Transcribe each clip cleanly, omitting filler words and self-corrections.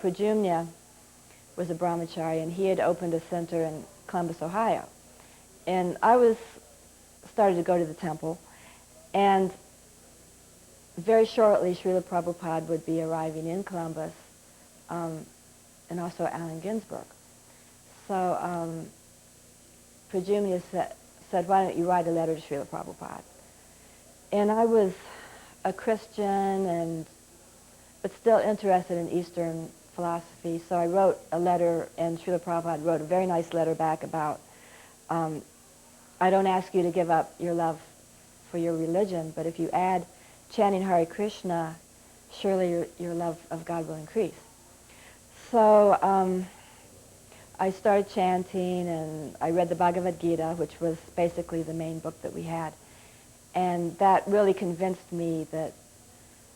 Prajumna was a brahmachari, and he had opened a center in Columbus, Ohio. And I started to go to the temple, and very shortly Srila Prabhupada would be arriving in Columbus, and also Allen Ginsberg. So Prajumna said, why don't you write a letter to Srila Prabhupada? And I was a Christian, but still interested in Eastern philosophy, so I wrote a letter, and Srila Prabhupada wrote a very nice letter back about, I don't ask you to give up your love for your religion, but if you add chanting Hare Krishna, surely your love of God will increase. So I started chanting, and I read the Bhagavad Gita, which was basically the main book that we had. And that really convinced me that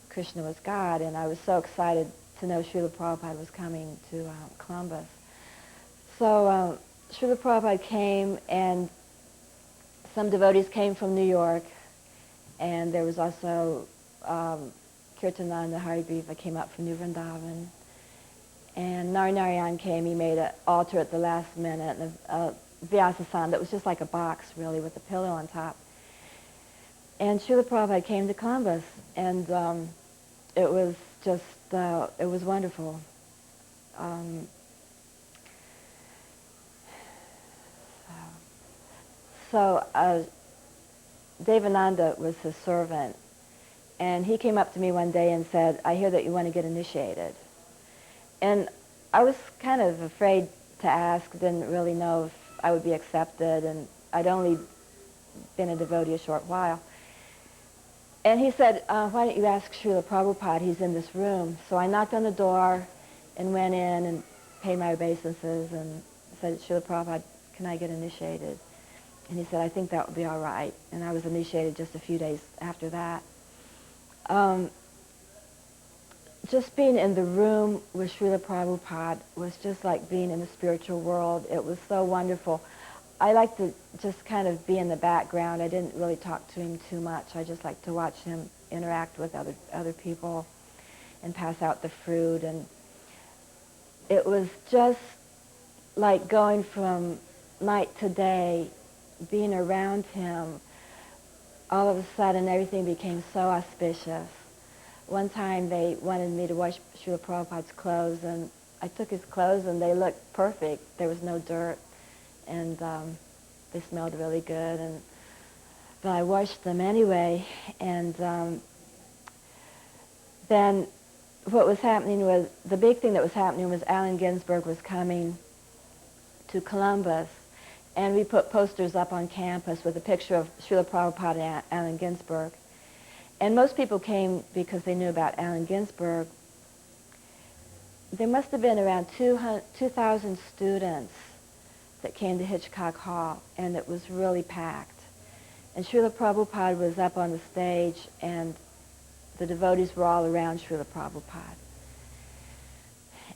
Krishna was God, and I was so excited to know Srila Prabhupada was coming to Columbus. So Srila Prabhupada came, and some devotees came from New York, and there was also Kirtananda Harigriva came up from New Vrindavan, and Narayan came. He made an altar at the last minute, and a Vyasasana that was just like a box, really, with a pillow on top. And Srila Prabhupada came to Columbus, and it was just, it was wonderful. So Devananda was his servant, and he came up to me one day and said, I hear that you want to get initiated. And I was kind of afraid to ask, didn't really know if I would be accepted, and I'd only been a devotee a short while. And he said, why don't you ask Srila Prabhupada, he's in this room. So I knocked on the door and went in and paid my obeisances and said, Srila Prabhupada, can I get initiated? And he said, I think that would be all right. And I was initiated just a few days after that. Just being in the room with Srila Prabhupada was just like being in the spiritual world. It was so wonderful. I like to just kind of be in the background. I didn't really talk to him too much. I just like to watch him interact with other people and pass out the fruit. And it was just like going from night to day, being around him. All of a sudden, everything became so auspicious. One time, they wanted me to wash Srila Prabhupada's clothes, and I took his clothes, and they looked perfect. There was no dirt, and they smelled really good. But I washed them anyway, and then what was happening was, the big thing that was happening was Allen Ginsberg was coming to Columbus, and we put posters up on campus with a picture of Srila Prabhupada and Allen Ginsberg. And most people came because they knew about Allen Ginsberg. There must have been around 2,000 students that came to Hitchcock Hall, and it was really packed. And Srila Prabhupada was up on the stage, and the devotees were all around Srila Prabhupada.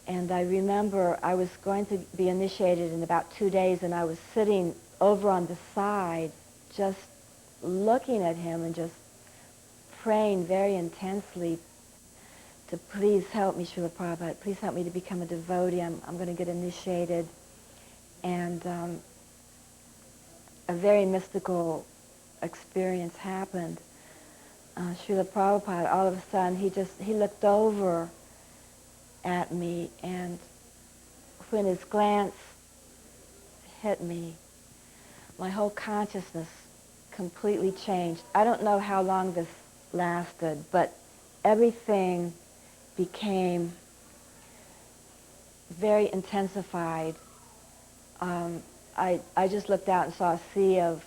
And I remember I was going to be initiated in about 2 days, and I was sitting over on the side just looking at him and just praying very intensely to please help me, Srila Prabhupada, please help me to become a devotee. I'm going to get initiated. And a very mystical experience happened. Srila Prabhupada, all of a sudden, he looked over at me, and when his glance hit me, my whole consciousness completely changed. I don't know how long this lasted, but everything became very intensified. I just looked out and saw a sea of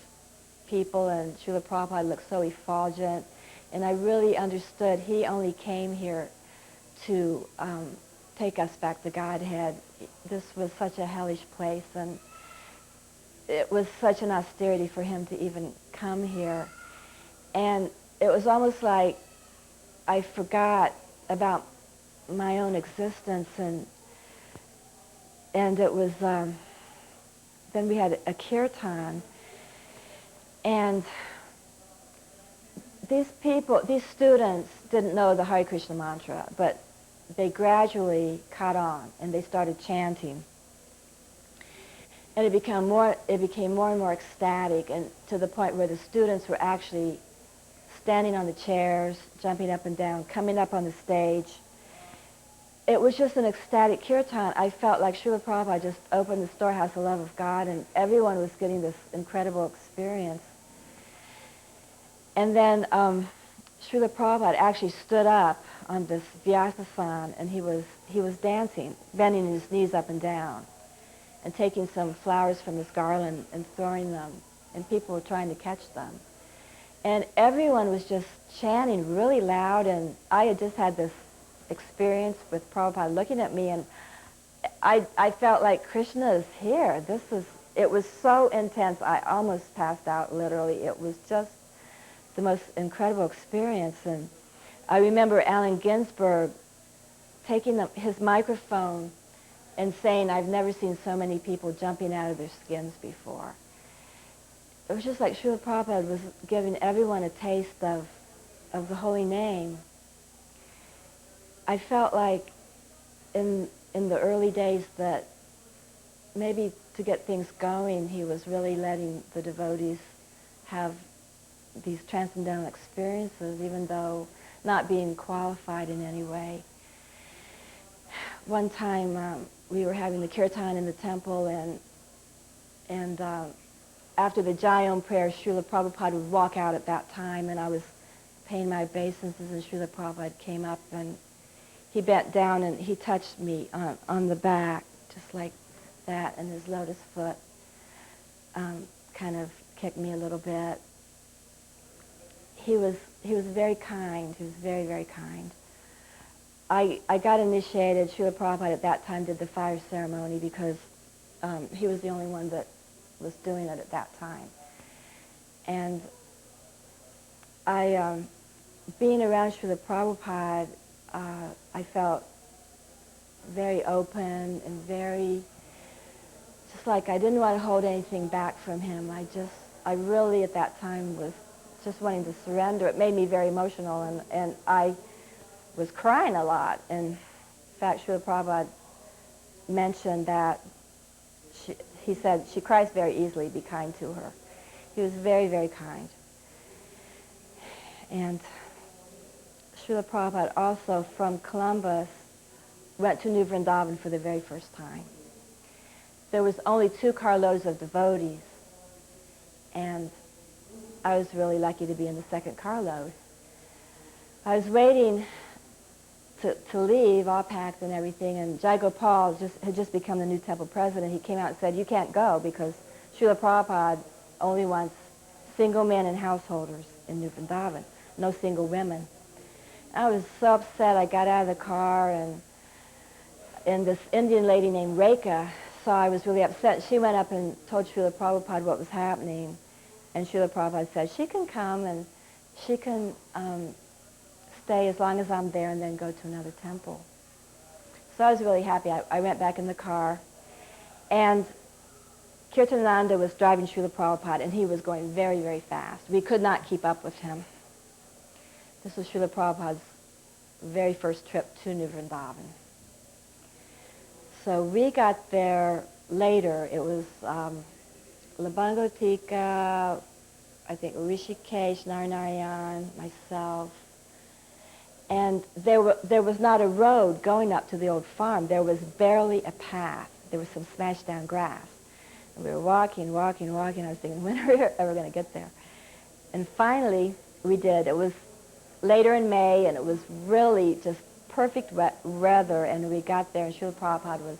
people, and Srila Prabhupada looked so effulgent, and I really understood he only came here to take us back to Godhead. This was such a hellish place, and it was such an austerity for him to even come here. And it was almost like I forgot about my own existence, and it was, then we had a kirtan, and these students didn't know the Hare Krishna mantra, but they gradually caught on, and they started chanting. And it became more and more ecstatic, and to the point where the students were actually standing on the chairs, jumping up and down, coming up on the stage. It was just an ecstatic kirtan. I felt like Srila Prabhupada just opened the storehouse of love of God, and everyone was getting this incredible experience. And then Srila Prabhupada actually stood up on this Vyasasana, and he was dancing, bending his knees up and down, and taking some flowers from his garland and throwing them, and people were trying to catch them. And everyone was just chanting really loud, and I had just had this experience with Prabhupada looking at me, and I felt like Krishna is here. It was so intense, I almost passed out, literally. It was just the most incredible experience. And I remember Allen Ginsberg taking his microphone and saying, "I've never seen so many people jumping out of their skins before." It was just like Srila Prabhupada was giving everyone a taste of the holy name. I felt like in the early days that maybe to get things going, he was really letting the devotees have these transcendental experiences, even though not being qualified in any way. One time we were having the kirtan in the temple, and after the Jayom prayer, Srila Prabhupada would walk out at that time, and I was paying my obeisances, and Srila Prabhupada came up, and he bent down and he touched me on the back, just like that, and his lotus foot kind of kicked me a little bit. He was very kind. He was very, very kind. I got initiated. Srila Prabhupada at that time did the fire ceremony because he was the only one that was doing it at that time. And being around Srila Prabhupada, I felt very open and very, just like I didn't want to hold anything back from him. I really at that time was just wanting to surrender. It made me very emotional, and I was crying a lot. And in fact, Srila Prabhupada mentioned that he said, "She cries very easily, be kind to her." He was very, very kind. And Srila Prabhupada also from Columbus went to New Vrindavan for the very first time. There was only 2 carloads of devotees, and I was really lucky to be in the 2nd carload. I was waiting to leave, all packed and everything, and Jai Gopal had just become the new temple president. He came out and said, "You can't go because Srila Prabhupada only wants single men and householders in New Vrindavan, no single women." I was so upset. I got out of the car, and this Indian lady named Rekha saw I was really upset. She went up and told Srila Prabhupada what was happening, and Srila Prabhupada said, "She can come and she can stay as long as I'm there and then go to another temple." So I was really happy. I went back in the car, and Kirtananda was driving Srila Prabhupada, and he was going very, very fast. We could not keep up with him. This was Srila Prabhupada's very first trip to New Vrindavan. So we got there later. It was Labangotika, I think Rishikesh, Narnarayan, myself. And there was not a road going up to the old farm. There was barely a path. There was some smashed down grass. And we were walking. I was thinking, when are we ever going to get there? And finally, we did. It was later in May, and it was really just perfect weather, and we got there, and Srila Prabhupada was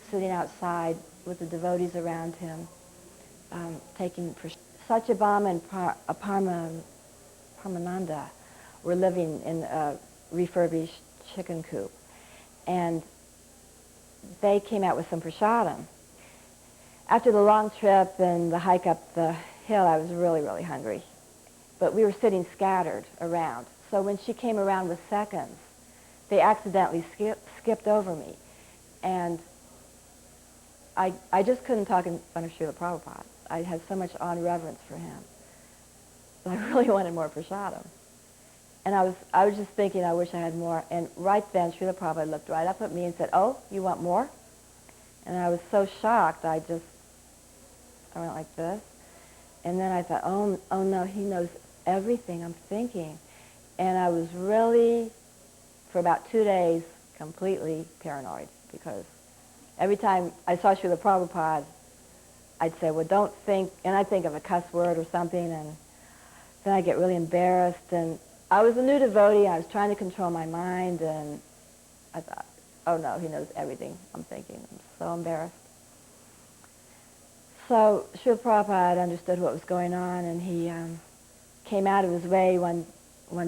sitting outside with the devotees around him, taking Satyabhama and Paramananda were living in a refurbished chicken coop, and they came out with some prasadam. After the long trip and the hike up the hill, I was really, really hungry, but we were sitting scattered around. So when she came around with seconds, they accidentally skipped over me, and I just couldn't talk in front of Srila Prabhupada. I had so much awe and reverence for him. But I really wanted more prasadam. And I was just thinking, I wish I had more. And right then, Srila Prabhupada looked right up at me and said, "Oh, you want more?" And I was so shocked, I went like this. And then I thought, oh no, he knows everything I'm thinking. And I was really, for about 2 days, completely paranoid, because every time I saw Srila Prabhupada, I'd say, well, don't think, and I'd think of a cuss word or something, and then I'd get really embarrassed. And I was a new devotee, I was trying to control my mind, and I thought, oh no, he knows everything I'm thinking. I'm so embarrassed. So Srila Prabhupada understood what was going on, and he came out of his way one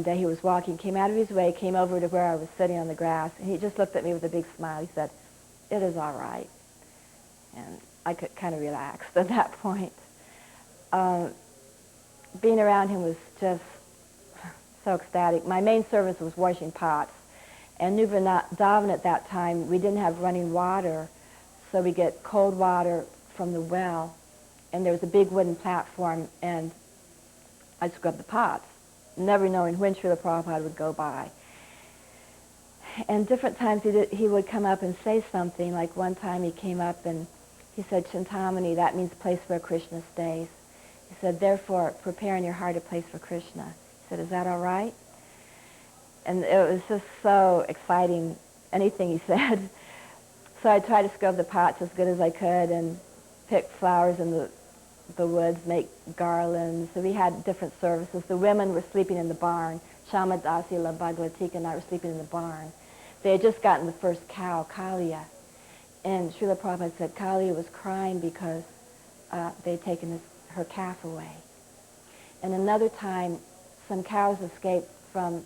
day. He was walking, came out of his way, came over to where I was sitting on the grass, and he just looked at me with a big smile. He said, "It is all right." And I could kind of relaxed at that point. Being around him was just so ecstatic. My main service was washing pots, and New Vrindavan at that time, we didn't have running water, so we get cold water from the well, and there was a big wooden platform, and I'd scrub the pots, never knowing when Srila Prabhupada would go by. And different times he would come up and say something, like one time he came up and he said, "Chintamani, that means place where Krishna stays." He said, "Therefore, prepare in your heart a place for Krishna." He said, "Is that all right?" And it was just so exciting, anything he said. So I tried to scrub the pots as good as I could and pick flowers in the woods, make garlands. So we had different services. The women were sleeping in the barn. Chintamani dasi la Bhagavatika and I were sleeping in the barn. They had just gotten the first cow, Kaliya. And Srila Prabhupada said Kaliya was crying because they'd taken her calf away. And another time, some cows escaped from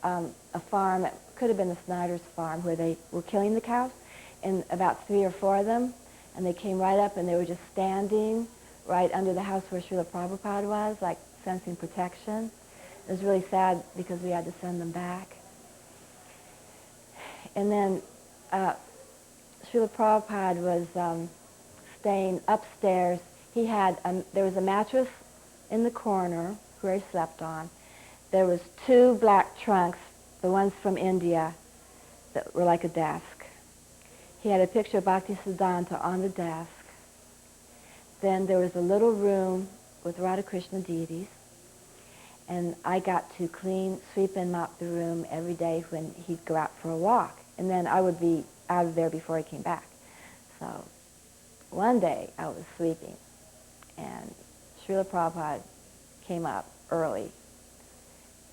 a farm, it could have been the Snyder's farm, where they were killing the cows, and about 3 or 4 of them, and they came right up and they were just standing right under the house where Srila Prabhupada was, like sensing protection. It was really sad because we had to send them back. And then Srila Prabhupada was staying upstairs. He had, there was a mattress in the corner where he slept on. There was 2 black trunks, the ones from India, that were like a desk. He had a picture of Bhaktisiddhanta on the desk. Then there was a little room with Radha Krishna deities, and I got to clean, sweep and mop the room every day when he'd go out for a walk. And then I would be out of there before he came back. So one day I was sleeping, and Srila Prabhupada came up early,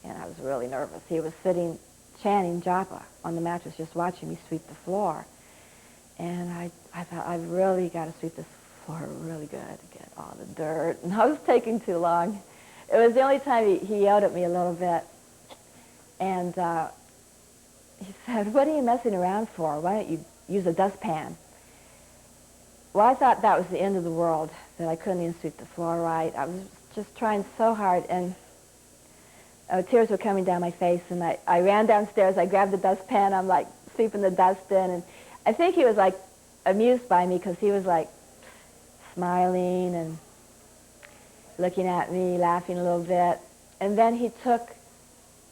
and I was really nervous. He was sitting chanting japa on the mattress, just watching me sweep the floor. And I thought, I've really got to sweep this floor really good to get all the dirt. And I was taking too long. It was the only time he yelled at me a little bit. And he said, "What are you messing around for? Why don't you use a dustpan?" Well, I thought that was the end of the world, that I couldn't even sweep the floor right. I was just trying so hard, and tears were coming down my face. And I ran downstairs, I grabbed the dustpan, I'm like sweeping the dust in, and I think he was like amused by me because he was like smiling and looking at me, laughing a little bit. And then he took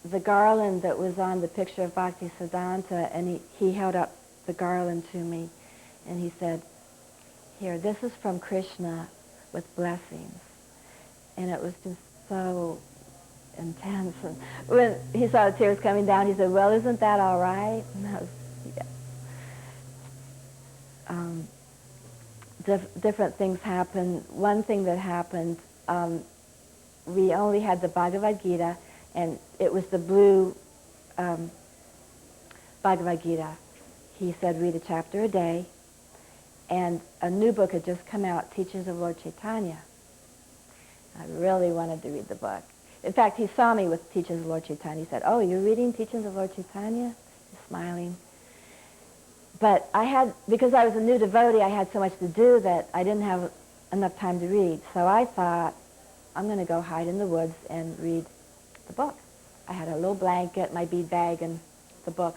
the garland that was on the picture of Bhaktisiddhanta, and he held up the garland to me, and he said, "Here, this is from Krishna with blessings." And it was just so intense. And when he saw the tears coming down, he said, "Well, isn't that all right?" And I was, yeah. Different things happened. One thing that happened, we only had the Bhagavad Gita, and it was the blue Bhagavad Gita. He said, read a chapter a day, and a new book had just come out, Teachings of Lord Chaitanya. I really wanted to read the book. In fact, he saw me with Teachings of Lord Chaitanya. He said, "Oh, you're reading Teachings of Lord Chaitanya?" He's smiling. But because I was a new devotee, I had so much to do that I didn't have enough time to read. So I thought, I'm going to go hide in the woods and read the book. I had a little blanket, my bead bag, and the book.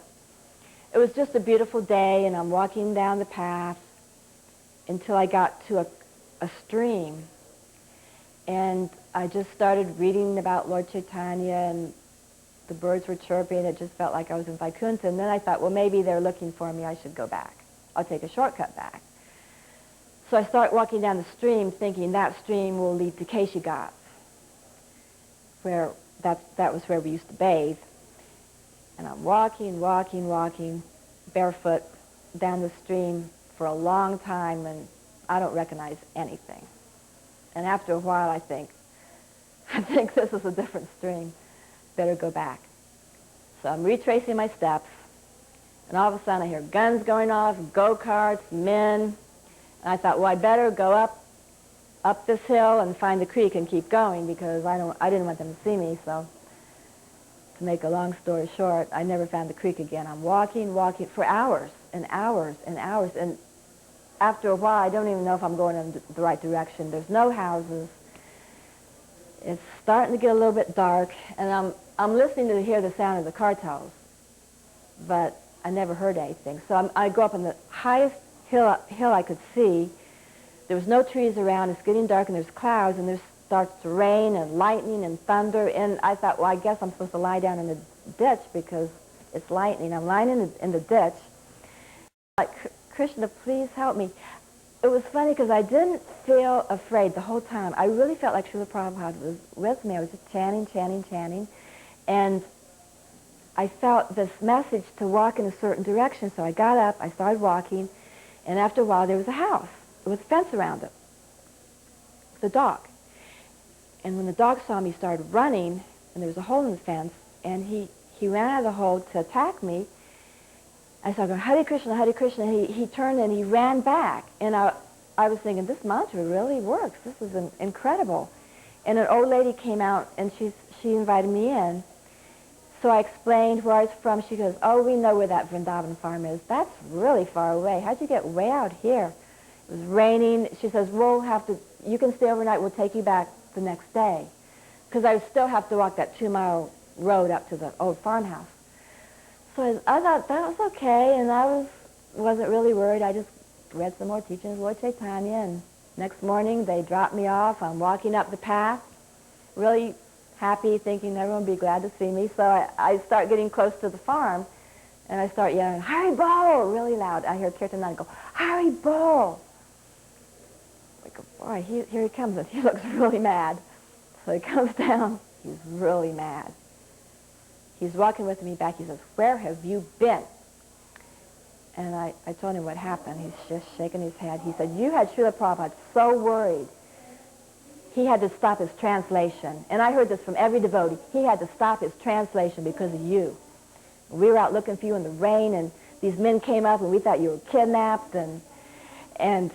It was just a beautiful day, and I'm walking down the path until I got to a stream. And I just started reading about Lord Chaitanya, and the birds were chirping. It just felt like I was in Vaikuntha. And then I thought, well, maybe they're looking for me. I should go back. I'll take a shortcut back. So I start walking down the stream thinking that stream will lead to Keshigat, where that was where we used to bathe. And I'm walking, barefoot down the stream for a long time, and I don't recognize anything. And after a while, I think this is a different stream. Better go back. So I'm retracing my steps, and all of a sudden I hear guns going off, go-karts, men. And I thought, well, I better go up this hill and find the creek and keep going, because I didn't want them to see me. So to make a long story short, I never found the creek again. I'm walking for hours and hours and hours, and after a while, I don't even know if I'm going in the right direction. There's no houses. It's starting to get a little bit dark, and I'm listening to hear the sound of the cartels, but I never heard anything. So I go up on the highest hill I could see. There was no trees around. It's getting dark, and there's clouds, and there starts to rain and lightning and thunder. And I thought, well, I guess I'm supposed to lie down in the ditch because it's lightning. I'm lying in the ditch. Like, Krishna, please help me. It was funny because I didn't feel afraid the whole time. I really felt like Srila Prabhupada was with me. I was just chanting. And I felt this message to walk in a certain direction. So I got up, I started walking, and after a while there was a house with a fence around it, the dog. And when the dog saw me, he started running, and there was a hole in the fence, and he ran out of the hole to attack me. I started going, Hare Krishna, Hare Krishna. He turned and he ran back. And I was thinking, this mantra really works. This is incredible. And an old lady came out, and she invited me in. So I explained where I was from. She goes, oh, we know where that Vrindavan farm is. That's really far away. How'd you get way out here? It was raining. She says, you can stay overnight. We'll take you back the next day. Because I still have to walk that 2-mile road up to the old farmhouse. So I thought that was okay, and I wasn't really worried. I just read some more teachings of Lord Chaitanya, and next morning they dropped me off. I'm walking up the path, really happy, thinking everyone would be glad to see me. So I start getting close to the farm, and I start yelling, Hari Bol, really loud. I hear Chintamani go, Hari Bol. I go, boy, here he comes, and he looks really mad. So he comes down, he's really mad. He's walking with me back. He says, where have you been? And I told him what happened. He's just shaking his head. He said, you had Srila Prabhupada so worried. He had to stop his translation. And I heard this from every devotee. He had to stop his translation because of you. We were out looking for you in the rain, and these men came up, and we thought you were kidnapped. And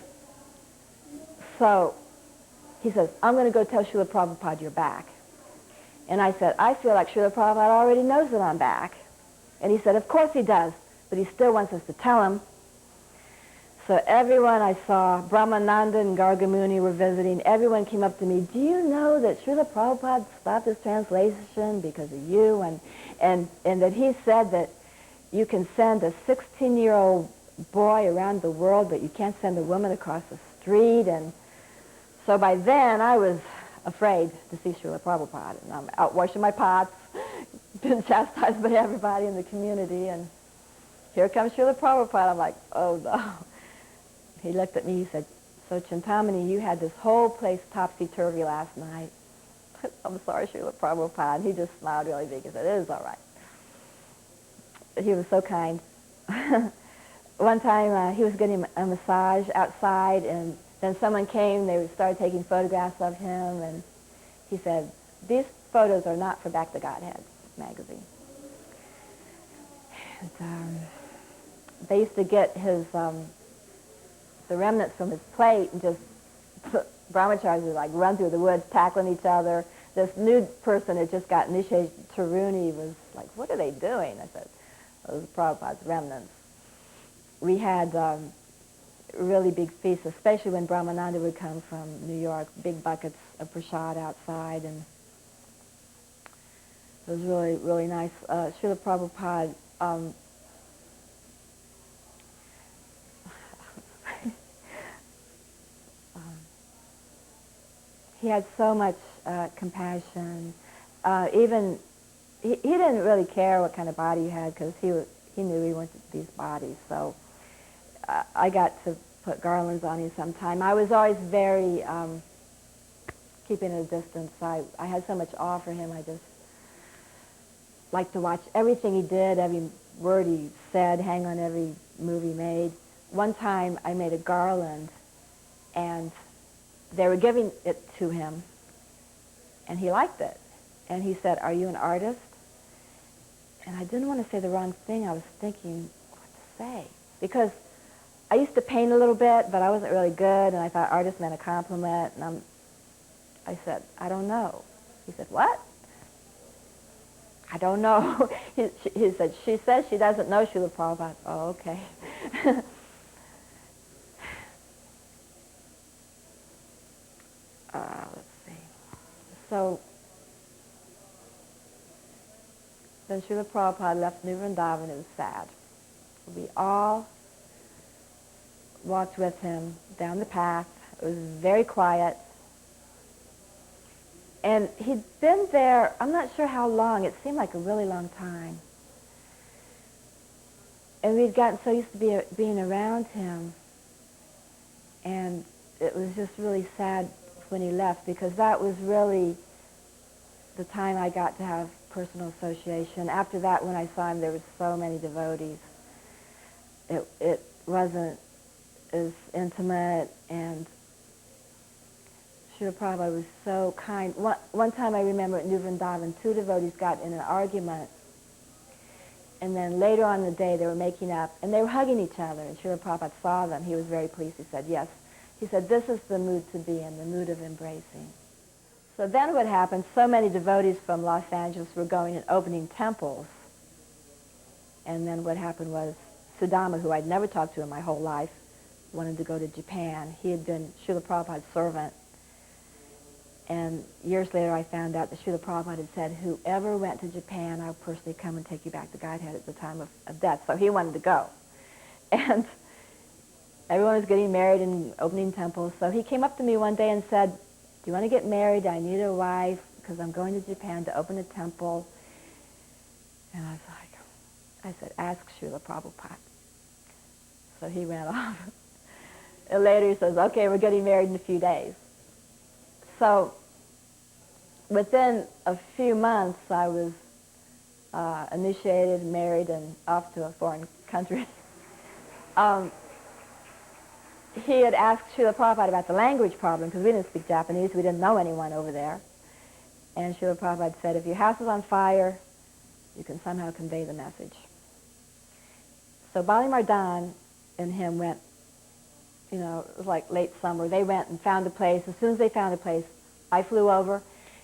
so he says, I'm going to go tell Srila Prabhupada you're back. And I said, I feel like Srila Prabhupada already knows that I'm back. And he said, of course he does, but he still wants us to tell him. So everyone I saw, Brahmananda and Gargamuni were visiting, everyone came up to me, do you know that Srila Prabhupada stopped his translation because of you? And that he said that you can send a 16-year-old boy around the world, but you can't send a woman across the street. And so by then I was afraid to see Srila Prabhupada. And I'm out washing my pots, been chastised by everybody in the community, and here comes Srila Prabhupada. I'm like, oh no. He looked at me, he said, so Chintamani, you had this whole place topsy-turvy last night. I'm sorry, Srila Prabhupada. And he just smiled really big and said, it is all right. He was so kind. One time he was getting a massage outside, and then someone came, they started taking photographs of him, and he said, these photos are not for Back to Godhead magazine. And, they used to get his, the remnants from his plate and just, brahmacharis would like run through the woods tackling each other. This new person had just got Nishe Taruni was like, what are they doing? I said, those are Prabhupada's remnants. We had really big feasts, especially when Brahmananda would come from New York, big buckets of prasad outside, and it was really, really nice. Srila Prabhupada, he had so much compassion. Even he didn't really care what kind of body you had because he knew he wanted these bodies. So I got to put garlands on him sometime. I was always very keeping a distance. I had so much awe for him. I just liked to watch everything he did, every word he said, hang on every move he made. One time I made a garland, and they were giving it to him, and he liked it. And he said, "Are you an artist?" And I didn't want to say the wrong thing. I was thinking what to say. Because I used to paint a little bit, but I wasn't really good, and I thought artist meant a compliment. And I said, "I don't know." He said, "What?" "I don't know." He said, "She says she doesn't know Srila Prabhupada." "Oh, okay." Let's see. So then Srila Prabhupada left New Vrindavan. It was sad. We all walked with him down the path. It was very quiet. And he'd been there, I'm not sure how long. It seemed like a really long time. And we'd gotten so used to being around him. And it was just really sad when he left, because that was really the time I got to have personal association. After that, when I saw him, there were so many devotees. It wasn't as intimate, and Srila Prabhupada was so kind. One time I remember at New Vrindavan, two devotees got in an argument, and then later on in the day they were making up, and they were hugging each other, and Srila Prabhupada saw them. He was very pleased. He said, "Yes." He said, "This is the mood to be in, the mood of embracing." So then what happened, so many devotees from Los Angeles were going and opening temples. And then what happened was Sudama, who I'd never talked to in my whole life, wanted to go to Japan. He had been Srila Prabhupada's servant. And years later I found out that Srila Prabhupada had said, "Whoever went to Japan, I'll personally come and take you back to Godhead at the time of death." So he wanted to go. And everyone was getting married and opening temples. So he came up to me one day and said, "Do you want to get married? I need a wife because I'm going to Japan to open a temple." And I was like, I said, "Ask Srila Prabhupada." So he ran off. And later he says, "Okay, we're getting married in a few days." So within a few months, I was initiated, married, and off to a foreign country. He had asked Srila Prabhupada about the language problem, because we didn't speak Japanese. We didn't know anyone over there. And Srila Prabhupada said, "If your house is on fire, you can somehow convey the message." So Bali Mardan and him went, it was like late summer. They went and found a place. As soon as they found a place, I flew over.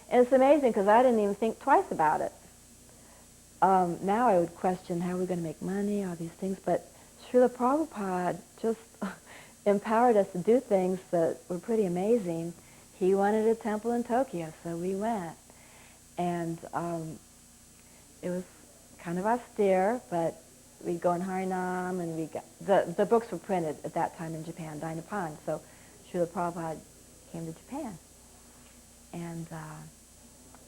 And it's amazing, because I didn't even think twice about it. Now I would question how we're going to make money, all these things. But Srila Prabhupada just empowered us to do things that were pretty amazing. He wanted a temple in Tokyo, so we went. And it was kind of austere, but we'd go in Harinam, and we got the books were printed at that time in Japan, Dainapan. So Srila Prabhupada came to Japan, and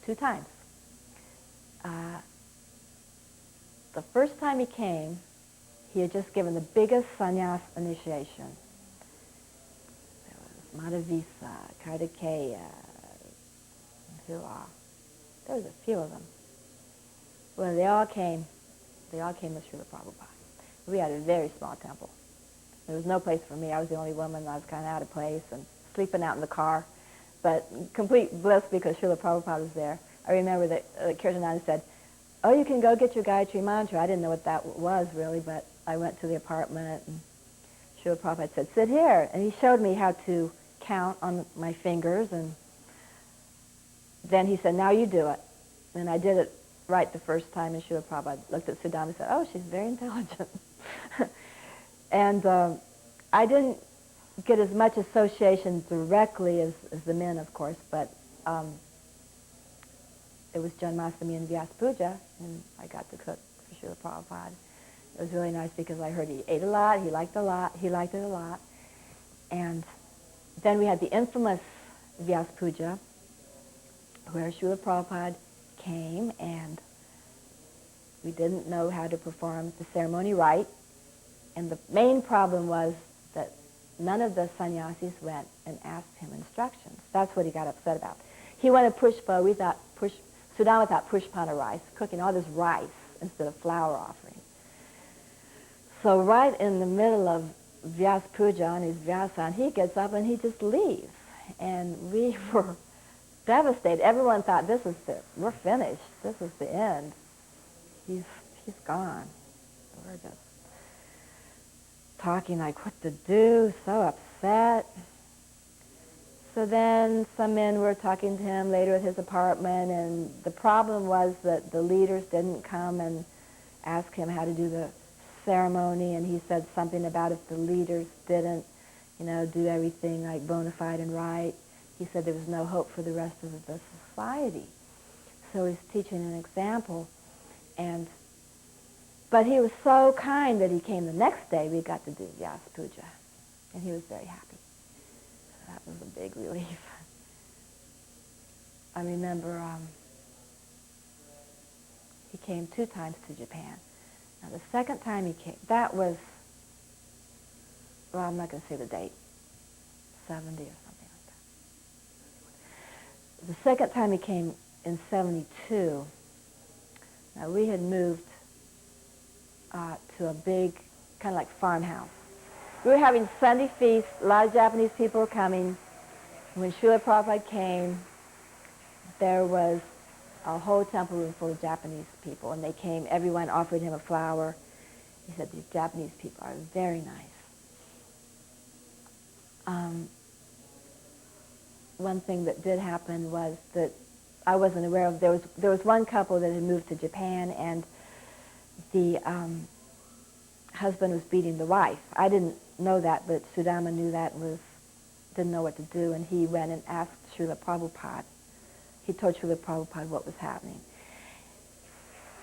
2 times. The first time he came, he had just given the biggest sannyas initiation. There was Madhavisa, Kartikeya, who are? There was a few of them. Well, they all came with Srila Prabhupada. We had a very small temple. There was no place for me. I was the only woman. I was kind of out of place and sleeping out in the car. But complete bliss because Srila Prabhupada was there. I remember that Kirtananda said, "Oh, you can go get your Gayatri mantra." I didn't know what that was really, but I went to the apartment, and Srila Prabhupada said, "Sit here." And he showed me how to count on my fingers, and then he said, "Now you do it." And I did it right the first time, and Srila Prabhupada looked at Sudama and said, "Oh, she's very intelligent." And I didn't get as much association directly as the men, of course, but it was Janmashtami and Vyas Puja, and I got to cook for Srila Prabhupada. It was really nice because I heard he ate a lot, he liked it a lot. And then we had the infamous Vyas Puja, where Srila Prabhupada came and We didn't know how to perform the ceremony right. And the main problem was that none of the sannyasis went and asked him instructions. That's what he got upset about. He wanted pushpa. Sudama thought pushpana rice, cooking all this rice instead of flower offering. So right in the middle of Vyas Puja on his Vyasan, he gets up and he just leaves. And we were devastated. Everyone thought, this is it. We're finished. This is the end. He's gone. We're just talking like what to do, so upset. So then some men were talking to him later at his apartment, and the problem was that the leaders didn't come and ask him how to do the ceremony, and he said something about if the leaders didn't, do everything like bona fide and right, he said there was no hope for the rest of the society. So he's teaching an example, but he was so kind that he came the next day. We got to do Vyas Puja, and he was very happy. That was a big relief. I remember he came 2 times to Japan. Now the second time he came, that was, I'm not going to say the date, 70 or something like that. The second time he came in 72, now we had moved to a big, kind of like farmhouse. We were having Sunday feasts. A lot of Japanese people were coming. When Srila Prabhupada came, there was a whole temple room full of Japanese people, and they came. Everyone offered him a flower. He said, these Japanese people are very nice. One thing that did happen was that I wasn't aware of. There was one couple that had moved to Japan, and the husband was beating the wife. I didn't know that, but Sudama knew that and didn't know what to do, and he went and asked Srila Prabhupada. He told Srila Prabhupada what was happening.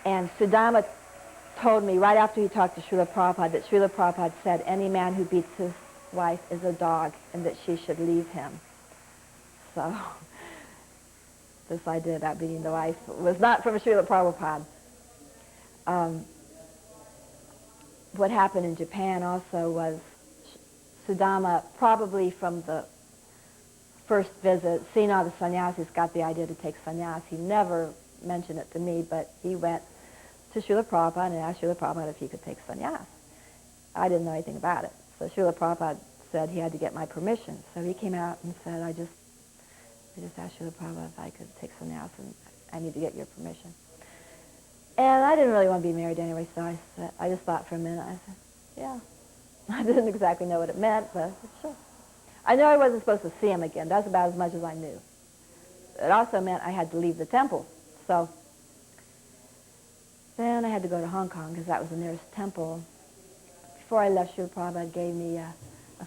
And Sudama told me right after he talked to Srila Prabhupada that Srila Prabhupada said any man who beats his wife is a dog and that she should leave him. So this idea about beating the wife was not from Srila Prabhupada. What happened in Japan also was Sudama, probably from the first visit, seeing all the sannyasis, got the idea to take sannyas. He never mentioned it to me, but he went to Srila Prabhupada and asked Srila Prabhupada if he could take sannyas. I didn't know anything about it. So Srila Prabhupada said he had to get my permission. So he came out and said, I just asked Srila Prabhupada if I could take sannyas, and I need to get your permission. And I didn't really want to be married anyway, so I just thought for a minute. I said, yeah. I didn't exactly know what it meant, but I said, sure. I knew I wasn't supposed to see him again. That's about as much as I knew. It also meant I had to leave the temple. So then I had to go to Hong Kong because that was the nearest temple. Before I left, Srila Prabhupada gave me a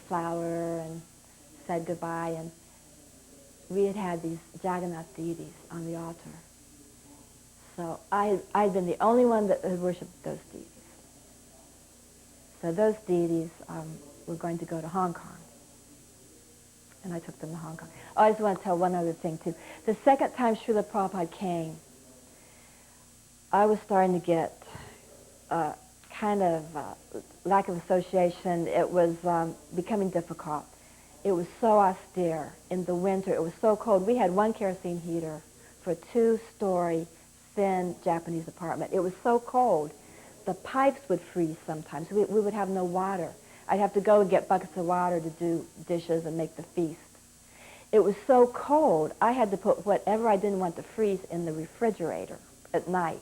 flower and said goodbye, and we had these Jagannath deities on the altar. So I'd been the only one that had worshipped those deities. So those deities were going to go to Hong Kong. And I took them to Hong Kong. Oh, I just want to tell one other thing, too. The second time Srila Prabhupada came, I was starting to get kind of lack of association. It was becoming difficult. It was so austere. In the winter, it was so cold. We had one kerosene heater for a 2-story thin Japanese apartment. It was so cold. The pipes would freeze sometimes. We would have no water. I'd have to go and get buckets of water to do dishes and make the feast. It was so cold, I had to put whatever I didn't want to freeze in the refrigerator at night.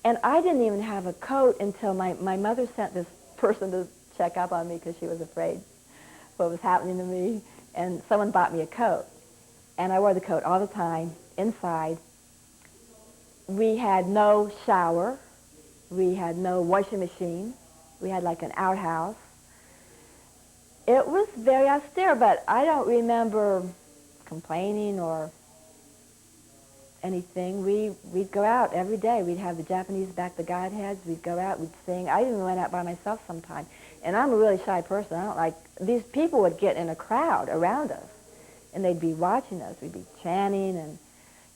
And I didn't even have a coat until my mother sent this person to check up on me because she was afraid what was happening to me. And someone bought me a coat. And I wore the coat all the time, inside. We had no shower. We had no washing machine. We had like an outhouse. It was very austere, but I don't remember complaining or anything. We'd go out every day. We'd have the Japanese back the Godheads. We'd go out, we'd sing. I even went out by myself sometime. And I'm a really shy person. I don't like, these people would get in a crowd around us, and they'd be watching us. We'd be chanting, and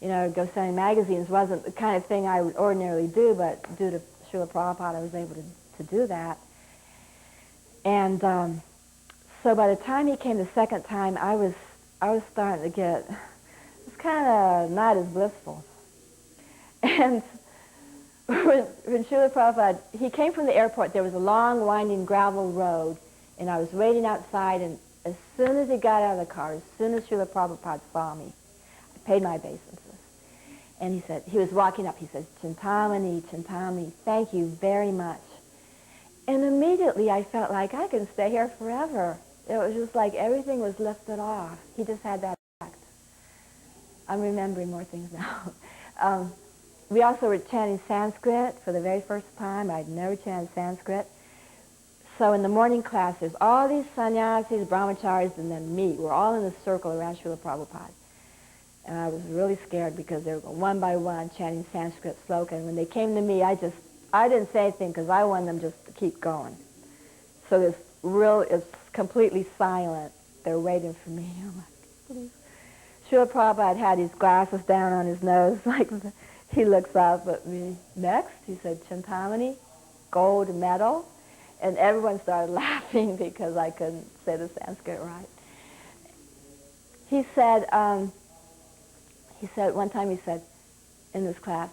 go selling magazines wasn't the kind of thing I would ordinarily do, but due to Srila Prabhupada, I was able to do that. And so by the time he came the second time, I was starting to get, it was kind of not as blissful. And when Srila Prabhupada, he came from the airport, there was a long, winding gravel road, and I was waiting outside, and as soon as he got out of the car, as soon as Srila Prabhupada saw me, I paid my obeisances. And he said, he was walking up, he said, Chintamani, Chintamani, thank you very much. And immediately I felt like I can stay here forever. It was just like everything was lifted off. He just had that effect. I'm remembering more things now. We also were chanting Sanskrit for the very first time. I'd never chanted Sanskrit. So in the morning class, there's all these sannyasis, brahmacharis, and then me. We're all in a circle around Srila Prabhupada. And I was really scared because they were going one by one chanting Sanskrit sloka. And when they came to me, I didn't say anything because I wanted them just to keep going. So it's completely silent. They're waiting for me. I'm like, please. Srila Prabhupada had his glasses down on his nose. Like he looks up at me. Next, he said, Chintamani, gold medal. And everyone started laughing because I couldn't say the Sanskrit right. He said, one time he said in this class,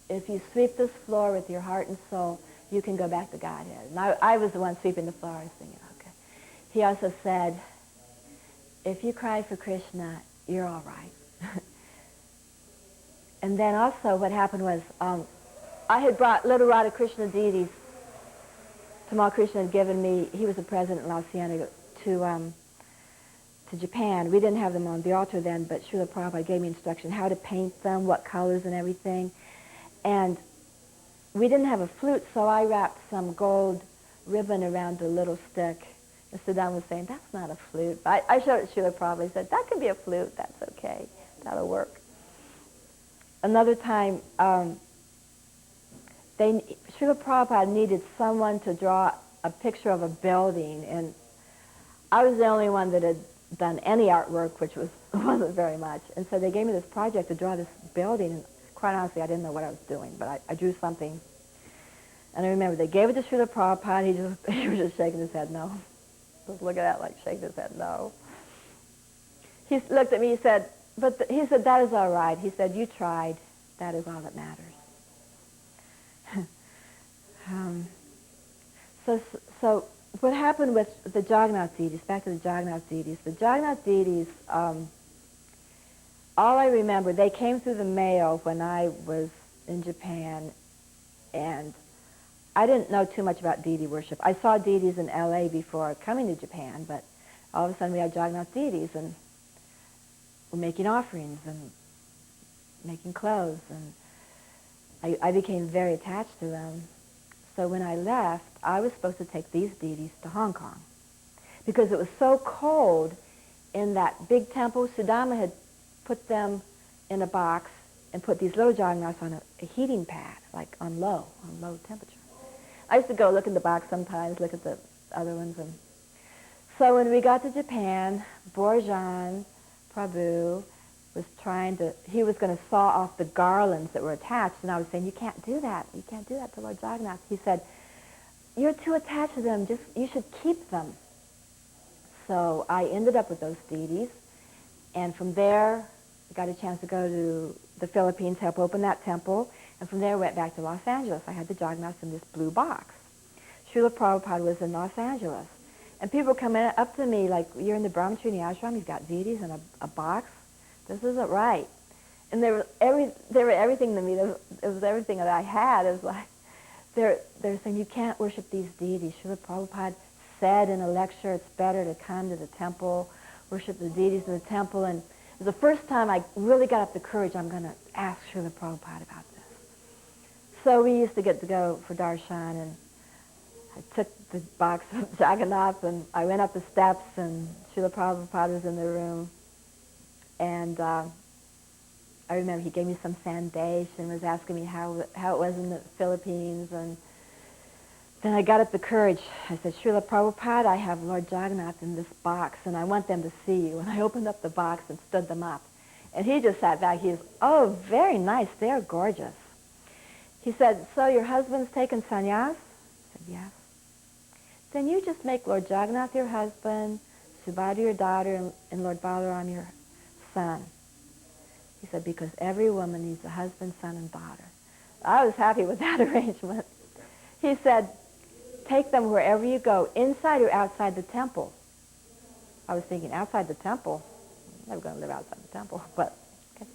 if you sweep this floor with your heart and soul, you can go back to Godhead. And I was the one sweeping the floor. I was thinking, okay. He also said, if you cry for Krishna, you're all right. And then also what happened was, I had brought little Radha Krishna deities. Tamal Krishna had given me, he was the president in La Cienega, to Japan. We didn't have them on the altar then, but Srila Prabhupada gave me instruction how to paint them, what colors and everything. And we didn't have a flute, so I wrapped some gold ribbon around the little stick. And Siddham was saying, that's not a flute. I showed it to Srila Prabhupada. He said, that could be a flute. That's okay. That'll work. Another time, Srila Prabhupada needed someone to draw a picture of a building, and I was the only one that had done any artwork, which wasn't very much. And so they gave me this project to draw this building, and quite honestly, I didn't know what I was doing, but I drew something. And I remember they gave it to Srila Prabhupada. He was just shaking his head, no. Just looking at it like shaking his head, no. He looked at me, he said, he said, that is all right. He said, you tried. That is all that matters. So what happened with the Jagannath deities, back to the Jagannath deities, all I remember, they came through the mail when I was in Japan, and I didn't know too much about deity worship. I saw deities in LA before coming to Japan, but all of a sudden we had Jagannath deities, and we're making offerings and making clothes, and I became very attached to them. So when I left, I was supposed to take these deities to Hong Kong because it was so cold in that big temple. Sudama had put them in a box and put these little Jagannaths on a heating pad, like on low temperature. I used to go look in the box sometimes, look at the other ones. And so when we got to Japan, Borjan Prabhu was he was going to saw off the garlands that were attached, and I was saying, you can't do that. You can't do that to Lord Jagannath. He said, you're too attached to them. You should keep them. So I ended up with those deities, and from there, I got a chance to go to the Philippines, help open that temple, and from there I went back to Los Angeles. I had the Jagannaths in this blue box. Srila Prabhupada was in Los Angeles, and people come up to me like, you're in the Brahmachari ashram, you've got deities in a box? This isn't right. And they were everything to me. It was everything that I had. It was like, they're saying, you can't worship these deities. Srila Prabhupada said in a lecture, it's better to come to the temple, worship the deities in the temple. And it was the first time I really got up the courage, I'm going to ask Srila Prabhupada about this. So we used to get to go for darshan, and I took the box of Jagannath, and I went up the steps, and Srila Prabhupada was in the room. And I remember he gave me some sandesh and was asking me how it was in the Philippines. And then I got up the courage. I said, Srila Prabhupada, I have Lord Jagannath in this box, and I want them to see you. And I opened up the box and stood them up. And he just sat back. He was, oh, very nice. They're gorgeous. He said, so your husband's taken sannyas? I said, yes. Then you just make Lord Jagannath your husband, Subhadra your daughter, and Lord Balaram your son. He said, because every woman needs a husband, son, and daughter. I was happy with that arrangement. He said, take them wherever you go, inside or outside the temple. I was thinking, outside the temple? I'm never going to live outside the temple, but okay.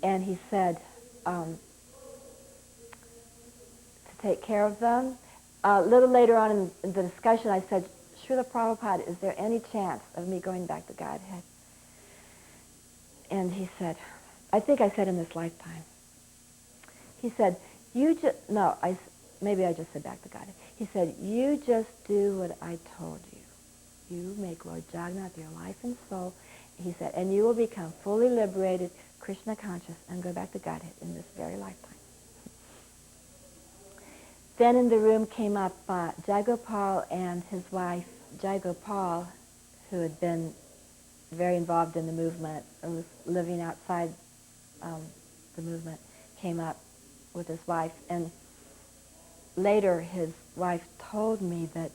And he said, to take care of them. A little later on in the discussion, I said, Srila Prabhupada, is there any chance of me going back to Godhead? And he said, I think I said in this lifetime. He said, maybe I just said back to Godhead. He said, you just do what I told you. You make Lord Jagannath your life and soul. He said, and you will become fully liberated, Krishna conscious, and go back to Godhead in this very lifetime. Then in the room came up Jagopal and his wife, Jagopal, who had been very involved in the movement and was living outside the movement, came up with his wife. And later his wife told me that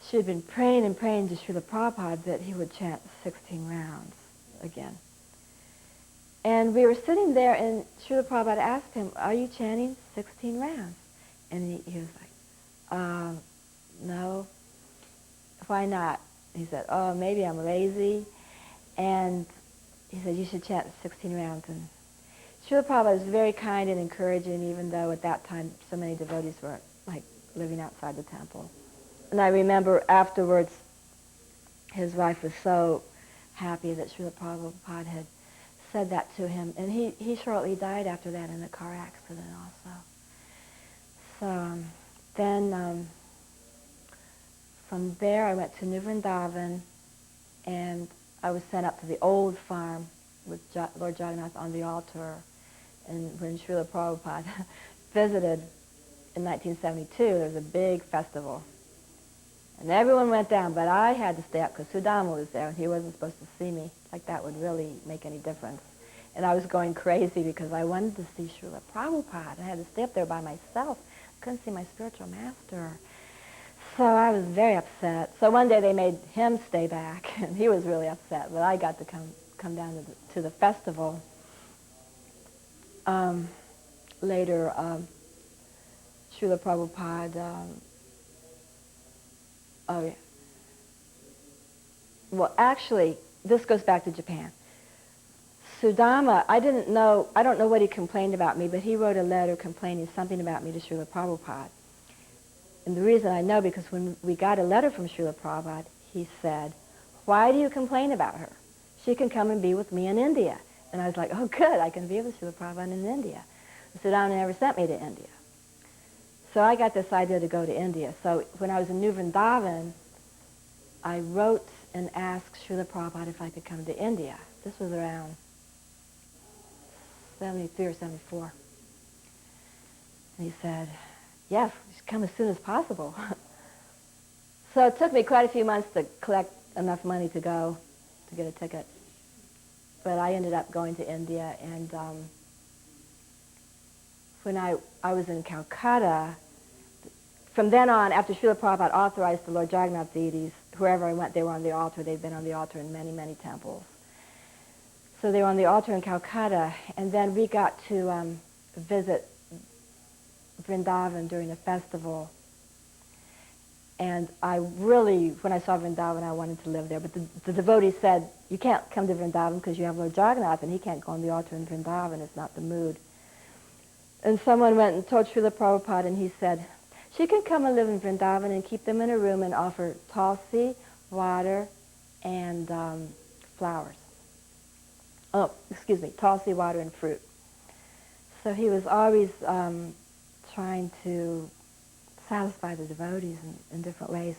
she had been praying and praying to Srila Prabhupada that he would chant 16 rounds again. And we were sitting there, and Srila Prabhupada asked him, are you chanting 16 rounds? And he was like, no. Why not? He said, oh, maybe I'm lazy. And he said, you should chant 16 rounds. And Srila Prabhupada was very kind and encouraging, even though at that time so many devotees were like living outside the temple. And I remember afterwards, his wife was so happy that Srila Prabhupada had said that to him. And he shortly died after that in a car accident also. So then from there I went to New Vrindavan, and I was sent up to the old farm with Lord Jagannath on the altar. And when Srila Prabhupada visited in 1972, there was a big festival. And everyone went down, but I had to stay up because Sudama was there, and he wasn't supposed to see me. Like that would really make any difference. And I was going crazy because I wanted to see Srila Prabhupada. I had to stay up there by myself. Couldn't see my spiritual master. So I was very upset. So one day they made him stay back, and he was really upset. But I got to come down to the festival. Later, Srila Prabhupada, well, actually, this goes back to Japan. Sudama, I don't know what he complained about me, but he wrote a letter complaining something about me to Srila Prabhupada. And the reason I know, because when we got a letter from Srila Prabhupada, he said, why do you complain about her? She can come and be with me in India. And I was like, oh, good, I can be with Srila Prabhupada in India. And Sudama never sent me to India. So I got this idea to go to India. So when I was in New Vrindavan, I wrote and asked Srila Prabhupada if I could come to India. This was around 73 or 74. And he said, yes, you should come as soon as possible. So it took me quite a few months to collect enough money to go, to get a ticket. But I ended up going to India, and when I was in Calcutta, from then on, after Srila Prabhupada authorized the Lord Jagannath deities, wherever I went, they were on the altar. They'd been on the altar in many, many temples. So they were on the altar in Calcutta, and then we got to visit Vrindavan during the festival. And I really, when I saw Vrindavan, I wanted to live there. But the devotee said, you can't come to Vrindavan because you have Lord Jagannath, and he can't go on the altar in Vrindavan. It's not the mood. And someone went and told Srila Prabhupada, and he said, she can come and live in Vrindavan and keep them in a room and offer tulsi, water, and flowers. Oh, excuse me, tulsi, water, and fruit. So he was always trying to satisfy the devotees in different ways.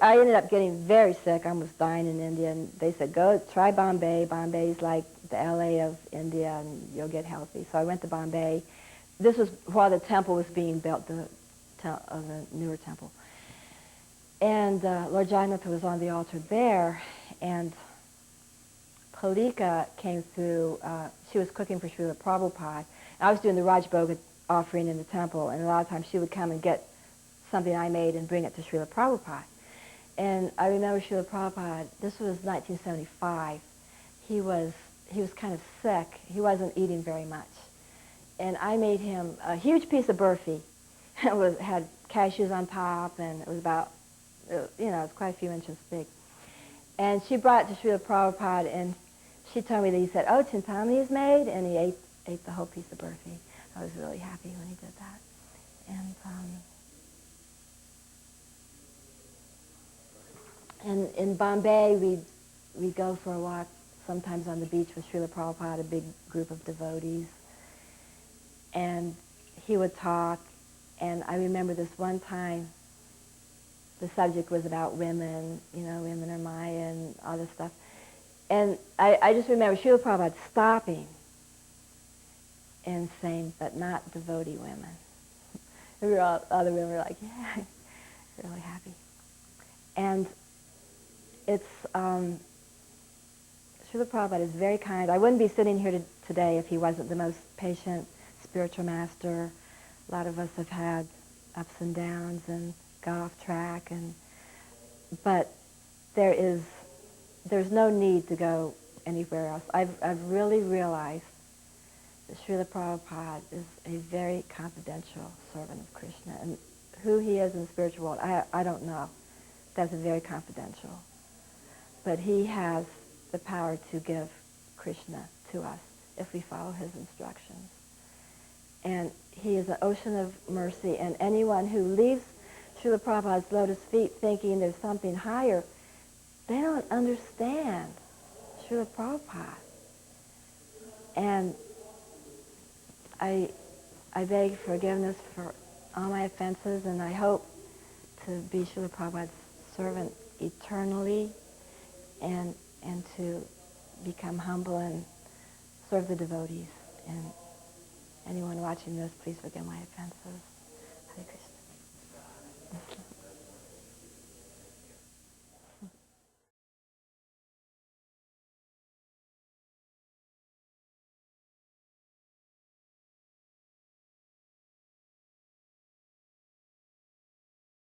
I ended up getting very sick. I was dying in India, and they said, go try Bombay. Bombay's like the LA of India, and you'll get healthy. So I went to Bombay. This was while the temple was being built, the newer temple. And Lord Jagannath was on the altar there, and Palika came through, she was cooking for Srila Prabhupada. And I was doing the Rajbhoga offering in the temple, and a lot of times she would come and get something I made and bring it to Srila Prabhupada. And I remember Srila Prabhupada, this was 1975, he was kind of sick. He wasn't eating very much. And I made him a huge piece of burfi. It had cashews on top, and it was about, it was quite a few inches big. And she brought it to Srila Prabhupada, and she told me that he said, "Oh, Chintamani is made," and he ate the whole piece of burfi. I was really happy when he did that. And in Bombay, we'd go for a walk sometimes on the beach with Srila Prabhupada, a big group of devotees. And he would talk, and I remember this one time, the subject was about women, women are Maya and all this stuff. And I just remember Srila Prabhupada stopping and saying, "But not devotee women." And other women were like, "Yeah," really happy. And it's, Srila Prabhupada is very kind. I wouldn't be sitting here today if he wasn't the most patient spiritual master. A lot of us have had ups and downs and got off track, but there's no need to go anywhere else. I've really realized that Srila Prabhupada is a very confidential servant of Krishna, and who he is in the spiritual world, I don't know. That's very confidential. But he has the power to give Krishna to us if we follow his instructions. And he is an ocean of mercy, and anyone who leaves Srila Prabhupada's lotus feet thinking there's something higher, they don't understand Srila Prabhupada. And I beg forgiveness for all my offenses, and I hope to be Srila Prabhupada's servant eternally, and to become humble and serve the devotees. And anyone watching this, please forgive my offenses.